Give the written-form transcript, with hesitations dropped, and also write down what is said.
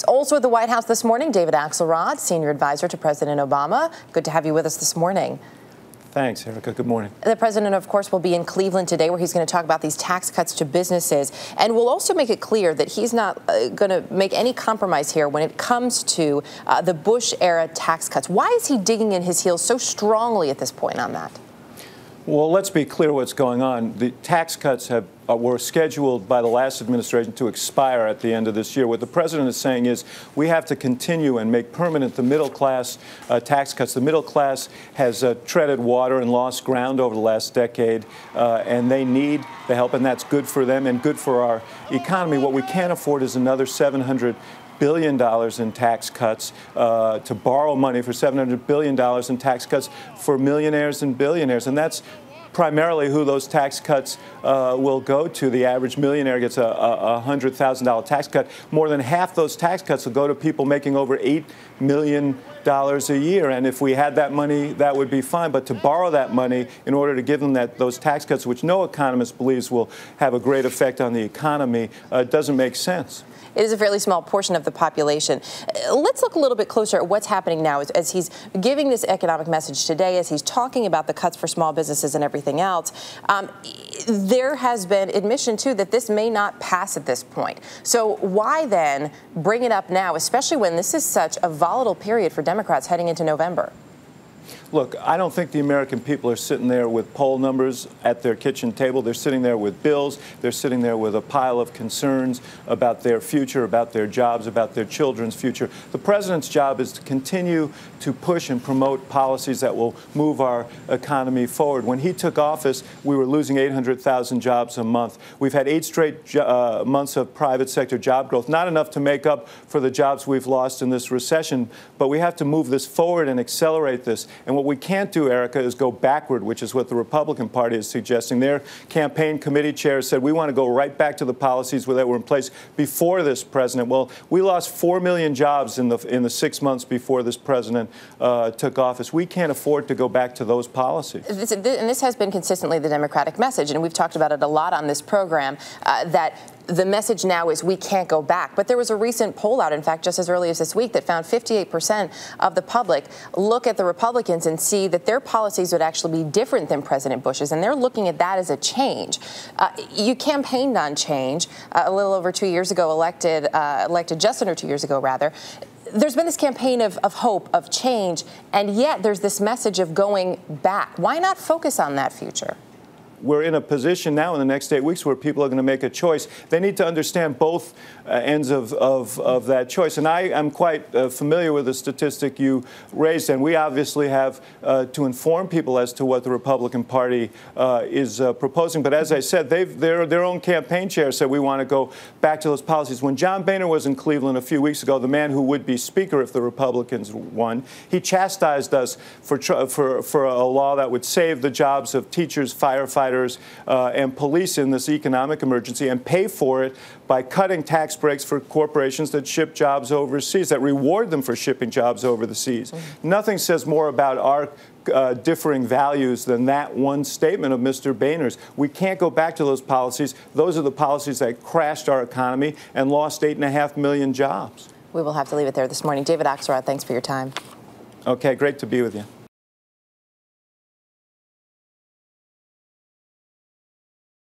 Also at the White House this morning, David Axelrod, senior advisor to President Obama. Good to have you with us this morning. Thanks, Erica. Good morning. The president, of course, will be in Cleveland today, where he's going to talk about these tax cuts to businesses. And will also make it clear that he's not going to make any compromise here when it comes to the Bush-era tax cuts. Why is he digging in his heels so strongly at this point on that? Well, let's be clear what's going on. The tax cuts were scheduled by the last administration to expire at the end of this year. What the president is saying is we have to continue and make permanent the middle class tax cuts. The middle class has treaded water and lost ground over the last decade, and they need the help, and that's good for them and good for our economy. What we can't afford is another $700 billion in tax cuts, to borrow money for $700 billion in tax cuts for millionaires and billionaires. And that's primarily who those tax cuts will go to. The average millionaire gets a $100,000 tax cut. More than half those tax cuts will go to people making over $8 million a year. And if we had that money, that would be fine. But to borrow that money in order to give them those tax cuts, which no economist believes will have a great effect on the economy, doesn't make sense. It is a fairly small portion of the population. Let's look a little bit closer at what's happening now as he's giving this economic message today, as he's talking about the cuts for small businesses and everything else. There has been admission, too, that this may not pass at this point. So why then bring it up now, especially when this is such a volatile period for Democrats heading into November? Look, I don't think the American people are sitting there with poll numbers at their kitchen table. They're sitting there with bills. They're sitting there with a pile of concerns about their future, about their jobs, about their children's future. The president's job is to continue to push and promote policies that will move our economy forward. When he took office, we were losing 800,000 jobs a month. We've had 8 straight months of private sector job growth, not enough to make up for the jobs we've lost in this recession, but we have to move this forward and accelerate this. And what we can't do, Erica, is go backward, which is what the Republican Party is suggesting. Their campaign committee chair said we want to go right back to the policies that were in place before this president. Well, we lost 4 million jobs in the 6 months before this president took office. We can't afford to go back to those policies. And this has been consistently the Democratic message, and we've talked about it a lot on this program, that the message now is we can't go back. But there was a recent poll out, in fact, just as early as this week, that found 58% of the public look at the Republicans and see that their policies would actually be different than President Bush's, and they're looking at that as a change. You campaigned on change a little over 2 years ago, elected just under 2 years ago, rather. There's been this campaign of hope, of change, and yet there's this message of going back. Why not focus on that future? We're in a position now in the next 8 weeks where people are going to make a choice. They need to understand both ends of that choice. And I am quite familiar with the statistic you raised, and we obviously have to inform people as to what the Republican Party is proposing. But as I said, their own campaign chair said we want to go back to those policies. When John Boehner was in Cleveland a few weeks ago, the man who would be Speaker if the Republicans won, he chastised us for a law that would save the jobs of teachers, firefighters, and police in this economic emergency, and pay for it by cutting tax breaks for corporations that ship jobs overseas, that reward them for shipping jobs over the seas. Nothing says more about our differing values than that one statement of Mr. Boehner's. We can't go back to those policies. Those are the policies that crashed our economy and lost 8.5 million jobs. We will have to leave it there this morning. David Axelrod, thanks for your time. Okay, great to be with you.